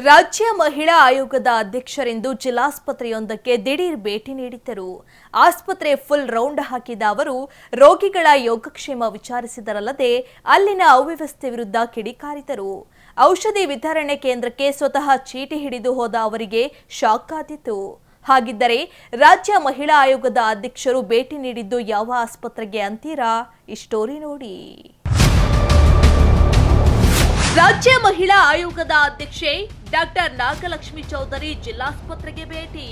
ರಾಜ್ಯ ಮಹಿಳಾ ಆಯೋಗದ ಅಧ್ಯಕ್ಷರೆಂದು ಜಿಲ್ಲಾಸ್ಪತ್ರೆಯೊಂದಕ್ಕೆ ದಿಢೀರ್ ಭೇಟಿ ನೀಡಿದ್ದರು. ಆಸ್ಪತ್ರೆ ಫುಲ್ ರೌಂಡ್ ಹಾಕಿದ ಅವರು ರೋಗಿಗಳ ಯೋಗಕ್ಷೇಮ ವಿಚಾರಿಸಿದರಲ್ಲದೆ ಅಲ್ಲಿನ ಅವ್ಯವಸ್ಥೆ ವಿರುದ್ಧ ಕಿಡಿಕಾರಿದರು. ಔಷಧಿ ವಿತರಣೆ ಕೇಂದ್ರಕ್ಕೆ ಸ್ವತಃ ಚೀಟಿ ಹಿಡಿದು ಹೋದ ಅವರಿಗೆ ಶಾಕ್ ಆದಿತು. ಹಾಗಿದ್ದರೆ ರಾಜ್ಯ ಮಹಿಳಾ ಆಯೋಗದ ಅಧ್ಯಕ್ಷರು ಭೇಟಿ ನೀಡಿದ್ದು ಯಾವ ಆಸ್ಪತ್ರೆಗೆ ಅಂತೀರಾ? ಈ ಸ್ಟೋರಿ ನೋಡಿ. ರಾಜ್ಯ ಮಹಿಳಾ ಆಯೋಗದ ಅಧ್ಯಕ್ಷೆ ಡಾಕ್ಟರ್ ನಾಗಲಕ್ಷ್ಮಿ ಚೌಧರಿ ಜಿಲ್ಲಾಸ್ಪತ್ರೆಗೆ ಭೇಟಿ.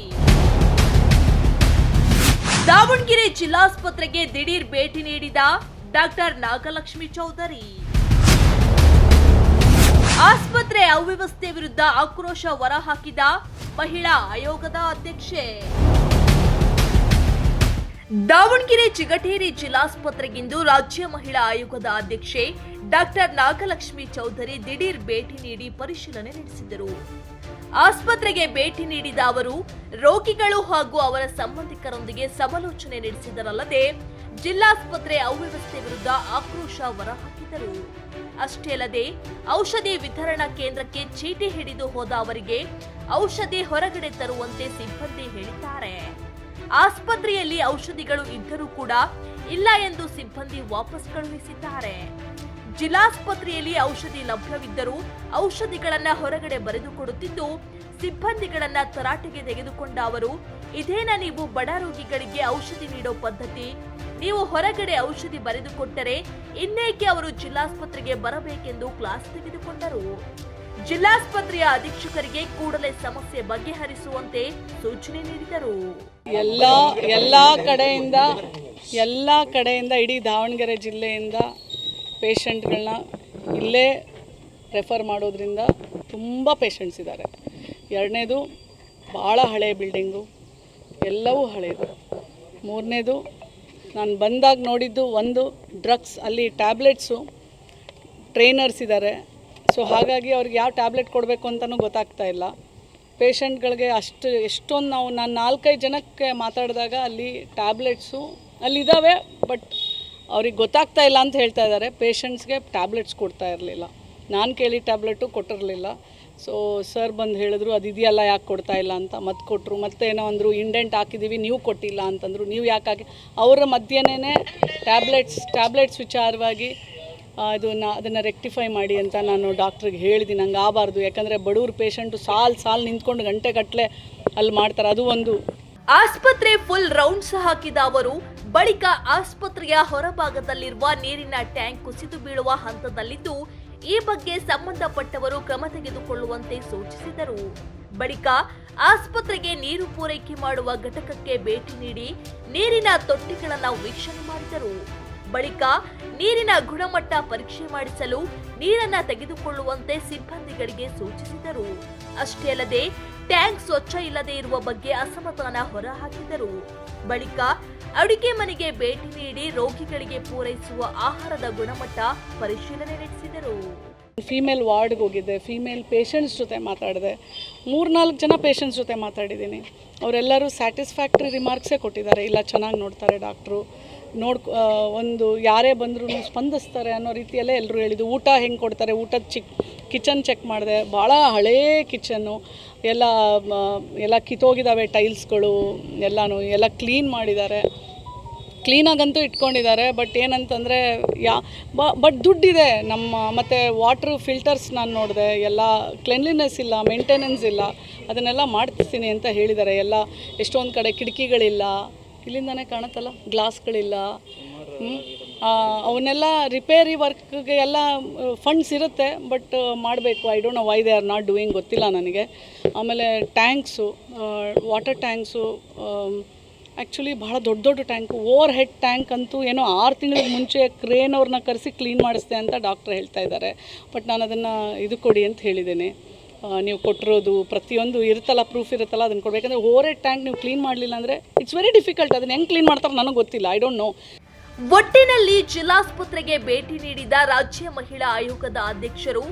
ದಾವಣಗೆರೆ ಜಿಲ್ಲಾಸ್ಪತ್ರೆಗೆ ದಿಢೀರ್ ಭೇಟಿ ನೀಡಿದ ಡಾಕ್ಟರ್ ನಾಗಲಕ್ಷ್ಮಿ ಚೌಧರಿ. ಆಸ್ಪತ್ರೆ ಅವ್ಯವಸ್ಥೆ ವಿರುದ್ಧ ಆಕ್ರೋಶ ಹೊರಹಾಕಿದ ಮಹಿಳಾ ಆಯೋಗದ ಅಧ್ಯಕ್ಷೆ. ದಾವಣಗೆರೆ ಚಿಗಟೇರಿ ಜಿಲ್ಲಾಸ್ಪತ್ರೆಗಿಂದು ರಾಜ್ಯ ಮಹಿಳಾ ಆಯೋಗದ ಅಧ್ಯಕ್ಷೆ ಡಾಕ್ಟರ್ ನಾಗಲಕ್ಷ್ಮಿ ಚೌಧರಿ ದಿಢೀರ್ ಭೇಟಿ ನೀಡಿ ಪರಿಶೀಲನೆ ನಡೆಸಿದರು. ಆಸ್ಪತ್ರೆಗೆ ಭೇಟಿ ನೀಡಿದ ಅವರು ರೋಗಿಗಳು ಹಾಗೂ ಅವರ ಸಂಬಂಧಿಕರೊಂದಿಗೆ ಸಮಾಲೋಚನೆ ನಡೆಸಿದರಲ್ಲದೆ ಜಿಲ್ಲಾಸ್ಪತ್ರೆ ಅವ್ಯವಸ್ಥೆ ವಿರುದ್ಧ ಆಕ್ರೋಶ ಹೊರಹಾಕಿದರು. ಅಷ್ಟೇ ಅಲ್ಲದೆ ಔಷಧಿ ವಿತರಣಾ ಕೇಂದ್ರಕ್ಕೆ ಚೀಟಿ ಹಿಡಿದು ಹೋದ ಅವರಿಗೆ ಔಷಧಿ ಹೊರಗಡೆ ತರುವಂತೆ ಸಿಬ್ಬಂದಿ ಹೇಳಿದ್ದಾರೆ. ಆಸ್ಪತ್ರೆಯಲ್ಲಿ ಔಷಧಿಗಳು ಇದ್ದರೂ ಕೂಡ ಇಲ್ಲ ಎಂದು ಸಿಬ್ಬಂದಿ ವಾಪಸ್ ಕಳುಹಿಸಿದ್ದಾರೆ. ಜಿಲ್ಲಾಸ್ಪತ್ರೆಯಲ್ಲಿ ಔಷಧಿ ಲಭ್ಯವಿದ್ದರೂ ಔಷಧಿಗಳನ್ನ ಹೊರಗಡೆ ಬರೆದುಕೊಡುತ್ತಿದ್ದು ಸಿಬ್ಬಂದಿಗಳನ್ನ ತರಾಟೆಗೆ ತೆಗೆದುಕೊಂಡ ಅವರು, ಇದೇನ ನೀವು ಬಡ ರೋಗಿಗಳಿಗೆ ಔಷಧಿ ನೀಡೋ ಪದ್ಧತಿ? ನೀವು ಹೊರಗಡೆ ಔಷಧಿ ಬರೆದುಕೊಟ್ಟರೆ ಇನ್ನೇಕೆ ಅವರು ಜಿಲ್ಲಾಸ್ಪತ್ರೆಗೆ ಬರಬೇಕೆಂದು ಕ್ಲಾಸ್ ತೆಗೆದುಕೊಂಡರು. ಜಿಲ್ಲಾಸ್ಪತ್ರೆಯ ಅಧೀಕ್ಷಕರಿಗೆ ಕೂಡಲೇ ಸಮಸ್ಯೆ ಬಗೆಹರಿಸುವಂತೆ ಸೂಚನೆ ನೀಡಿದರು. ಎಲ್ಲ ಕಡೆಯಿಂದ ಇಡೀ ದಾವಣಗೆರೆ ಜಿಲ್ಲೆಯಿಂದ ಪೇಷಂಟ್ಗಳನ್ನ ಇಲ್ಲೇ ರೆಫರ್ ಮಾಡೋದ್ರಿಂದ ತುಂಬ ಪೇಷಂಟ್ಸ್ ಇದ್ದಾರೆ. ಎರಡನೇದು ಭಾಳ ಹಳೆಯ ಬಿಲ್ಡಿಂಗು, ಎಲ್ಲವೂ ಹಳೆಯದು. ಮೂರನೇದು ನಾನು ಬಂದಾಗ ನೋಡಿದ್ದು ಒಂದು ಡ್ರಗ್ಸ್, ಅಲ್ಲಿ ಟ್ಯಾಬ್ಲೆಟ್ಸು ಟ್ರೈನರ್ಸ್ ಇದ್ದಾರೆ. ಸೊ ಹಾಗಾಗಿ ಅವ್ರಿಗೆ ಯಾವ ಟ್ಯಾಬ್ಲೆಟ್ ಕೊಡಬೇಕು ಅಂತಲೂ ಗೊತ್ತಾಗ್ತಾ ಇಲ್ಲ. ಪೇಷಂಟ್ಗಳಿಗೆ ಎಷ್ಟೊಂದು ನಾನು 4-5 ಜನಕ್ಕೆ ಮಾತಾಡಿದಾಗ ಅಲ್ಲಿ ಟ್ಯಾಬ್ಲೆಟ್ಸು ಅಲ್ಲಿದ್ದಾವೆ, ಬಟ್ ಅವ್ರಿಗೆ ಗೊತ್ತಾಗ್ತಾ ಇಲ್ಲ ಅಂತ ಹೇಳ್ತಾ ಇದ್ದಾರೆ. ಪೇಷಂಟ್ಸ್ಗೆ ಟ್ಯಾಬ್ಲೆಟ್ಸ್ ಕೊಡ್ತಾ ಇರಲಿಲ್ಲ. ನಾನು ಕೇಳಿ ಟ್ಯಾಬ್ಲೆಟು ಕೊಟ್ಟಿರಲಿಲ್ಲ. ಸೊ ಸರ್ ಬಂದು ಹೇಳಿದ್ರು ಅದಿದೆಯಲ್ಲ, ಯಾಕೆ ಕೊಡ್ತಾ ಇಲ್ಲ ಅಂತ. ಮತ್ತೆ ಕೊಟ್ಟರು. ಮತ್ತೆ ಏನೋ ಅಂದರು, ಇಂಡೆಂಟ್ ಹಾಕಿದ್ದೀವಿ ನೀವು ಕೊಟ್ಟಿಲ್ಲ ಅಂತಂದರು. ನೀವು ಯಾಕೆ ಹಾಕಿ ಅವರ ಮಧ್ಯನೇ ಟ್ಯಾಬ್ಲೆಟ್ಸ್ ವಿಚಾರವಾಗಿ ಅದನ್ನು ರೆಕ್ಟಿಫೈ ಮಾಡಿ ಅಂತ ನಾನು ಡಾಕ್ಟ್ರಿಗೆ ಹೇಳಿದ್ದೀನಿ. ಹಂಗೆ ಆಗಬಾರ್ದು, ಯಾಕಂದರೆ ಬಡವ್ರ ಪೇಷಂಟು ಸಾಲು ನಿಂತ್ಕೊಂಡು ಗಂಟೆಗಟ್ಟಲೆ ಅಲ್ಲಿ ಮಾಡ್ತಾರೆ. ಅದು ಒಂದು. ಆಸ್ಪತ್ರೆ ಫುಲ್ ರೌಂಡ್ಸ್ ಹಾಕಿದ ಅವರು ಬಳಿಕ ಆಸ್ಪತ್ರೆಯ ಹೊರಭಾಗದಲ್ಲಿರುವ ನೀರಿನ ಟ್ಯಾಂಕ್ ಕುಸಿದು ಬೀಳುವ ಹಂತದಲ್ಲಿದ್ದು ಈ ಬಗ್ಗೆ ಸಂಬಂಧಪಟ್ಟವರು ಕ್ರಮ ತೆಗೆದುಕೊಳ್ಳುವಂತೆ ಸೂಚಿಸಿದರು. ಬಳಿಕ ಆಸ್ಪತ್ರೆಗೆ ನೀರು ಪೂರೈಕೆ ಮಾಡುವ ಘಟಕಕ್ಕೆ ಭೇಟಿ ನೀಡಿ ನೀರಿನ ತೊಟ್ಟಿಗಳನ್ನು ವೀಕ್ಷಣೆ ಮಾಡಿದರು. ಬಳಿಕ ನೀರಿನ ಗುಣಮಟ್ಟ ಪರೀಕ್ಷೆ ಮಾಡಿಸಲು ನೀರನ್ನ ತೆಗೆದುಕೊಳ್ಳುವಂತೆ ಸಿಬ್ಬಂದಿಗಳಿಗೆ ಸೂಚಿಸಿದರು. ಅಷ್ಟೇ ಅಲ್ಲದೆ ಟ್ಯಾಂಕ್ ಸ್ವಚ್ಛ ಇಲ್ಲದೆ ಇರುವ ಬಗ್ಗೆ ಅಸಮಾಧಾನ ಹೊರಹಾಕಿದರು. ಬಳಿಕ ಅಡುಗೆ ಮನೆಗೆ ಭೇಟಿ ನೀಡಿ ರೋಗಿಗಳಿಗೆ ಪೂರೈಸುವ ಆಹಾರದ ಗುಣಮಟ್ಟ ಪರಿಶೀಲನೆ ನಡೆಸಿದರು. ಫೀಮೇಲ್ ವಾರ್ಡ್ಗೆ ಹೋಗಿದ್ದೆ, ಫೀಮೇಲ್ ಪೇಷಂಟ್ಸ್ ಜೊತೆ ಮಾತಾಡಿದೆ. 3-4 ಜನ ಪೇಷಂಟ್ಸ್ ಜೊತೆ ಮಾತಾಡಿದ್ದೀನಿ. ಅವರೆಲ್ಲರೂ ಸ್ಯಾಟಿಸ್ಫ್ಯಾಕ್ಟ್ರಿ ರಿಮಾರ್ಕ್ಸೇ ಕೊಟ್ಟಿದ್ದಾರೆ. ಇಲ್ಲ, ಚೆನ್ನಾಗಿ ನೋಡ್ತಾರೆ ಡಾಕ್ಟ್ರು, ಒಂದು ಯಾರೇ ಬಂದರೂ ಸ್ಪಂದಿಸ್ತಾರೆ ಅನ್ನೋ ರೀತಿಯಲ್ಲೇ ಎಲ್ಲರೂ ಹೇಳಿದ್ದು. ಊಟ ಹೆಂಗೆ ಕೊಡ್ತಾರೆ, ಊಟದ ಕಿಚನ್ ಚೆಕ್ ಮಾಡಿದೆ. ಭಾಳ ಹಳೇ ಕಿಚನ್ನು, ಎಲ್ಲ ಕಿತ್ತೋಗಿದ್ದಾವೆ ಟೈಲ್ಸ್ಗಳು, ಎಲ್ಲ ಕ್ಲೀನ್ ಮಾಡಿದ್ದಾರೆ. ಕ್ಲೀನಾಗಂತೂ ಇಟ್ಕೊಂಡಿದ್ದಾರೆ. ಬಟ್ ಏನಂತಂದರೆ ಬಟ್ ದುಡ್ಡಿದೆ ಮತ್ತು ವಾಟ್ರ್ ಫಿಲ್ಟರ್ಸ್ ನಾನು ನೋಡಿದೆ, ಎಲ್ಲ ಕ್ಲೆನ್ಲಿನೆಸ್ ಇಲ್ಲ, ಮೇಂಟೆನೆನ್ಸ್ ಇಲ್ಲ. ಅದನ್ನೆಲ್ಲ ಮಾಡಿಸ್ತೀನಿ ಅಂತ ಹೇಳಿದ್ದಾರೆ. ಎಷ್ಟೊಂದು ಕಡೆ ಕಿಟಕಿಗಳಿಲ್ಲ, ಇಲ್ಲಿಂದನೇ ಕಾಣುತ್ತಲ್ಲ, ಗ್ಲಾಸ್ಗಳಿಲ್ಲ. ಅವನ್ನೆಲ್ಲ ರಿಪೇರಿ ವರ್ಕ್ಗೆ ಎಲ್ಲ ಫಂಡ್ಸ್ ಇರುತ್ತೆ, ಬಟ್ ಮಾಡಬೇಕು. I don't know why they are not doing, ಗೊತ್ತಿಲ್ಲ ನನಗೆ. ಆಮೇಲೆ ಟ್ಯಾಂಕ್ಸು, ವಾಟರ್ ಟ್ಯಾಂಕ್ಸು ಆ್ಯಕ್ಚುಲಿ ಭಾಳ ದೊಡ್ಡ ಟ್ಯಾಂಕು. ಓವರ್ ಹೆಡ್ ಟ್ಯಾಂಕ್ ಅಂತೂ ಏನೋ 6 ತಿಂಗಳ ಮುಂಚೆ ಕ್ರೇನ್ ಅವ್ರನ್ನ ಕರೆಸಿ ಕ್ಲೀನ್ ಮಾಡಿಸ್ದೆ ಅಂತ ಡಾಕ್ಟ್ರ್ ಹೇಳ್ತಾ ಇದ್ದಾರೆ. ಬಟ್ ನಾನು ಅದನ್ನು ಇದು ಕೊಡಿ ಅಂತ ಹೇಳಿದ್ದೇನೆ. ನೀವು ಕೊಟ್ಟಿರೋದು ಪ್ರತಿಯೊಂದು ಇರುತ್ತಲ್ಲ, ಪ್ರೂಫ್ ಇರುತ್ತಲ್ಲ, ಅದನ್ನು ಕೊಡಬೇಕಂದ್ರೆ ಓವರ್ ಹೆಡ್ ಟ್ಯಾಂಕ್ ನೀವು ಕ್ಲೀನ್ ಮಾಡಲಿಲ್ಲ ಅಂದರೆ ಇಟ್ಸ್ ವೆರಿ ಡಿಫಿಕಲ್ಟ್. ಅದನ್ನು ಹೆಂಗೆ ಕ್ಲೀನ್ ಮಾಡ್ತಾರೆ ನನಗೆ ಗೊತ್ತಿಲ್ಲ, ಐ ಡೋಂಟ್ ನೋ. ಒಟ್ಟಿನಲ್ಲಿ ಜಿಲ್ಲಾಸ್ಪತ್ರೆಗೆ ಭೇಟಿ ನೀಡಿದ ರಾಜ್ಯ ಮಹಿಳಾ ಆಯೋಗದ ಅಧ್ಯಕ್ಷರು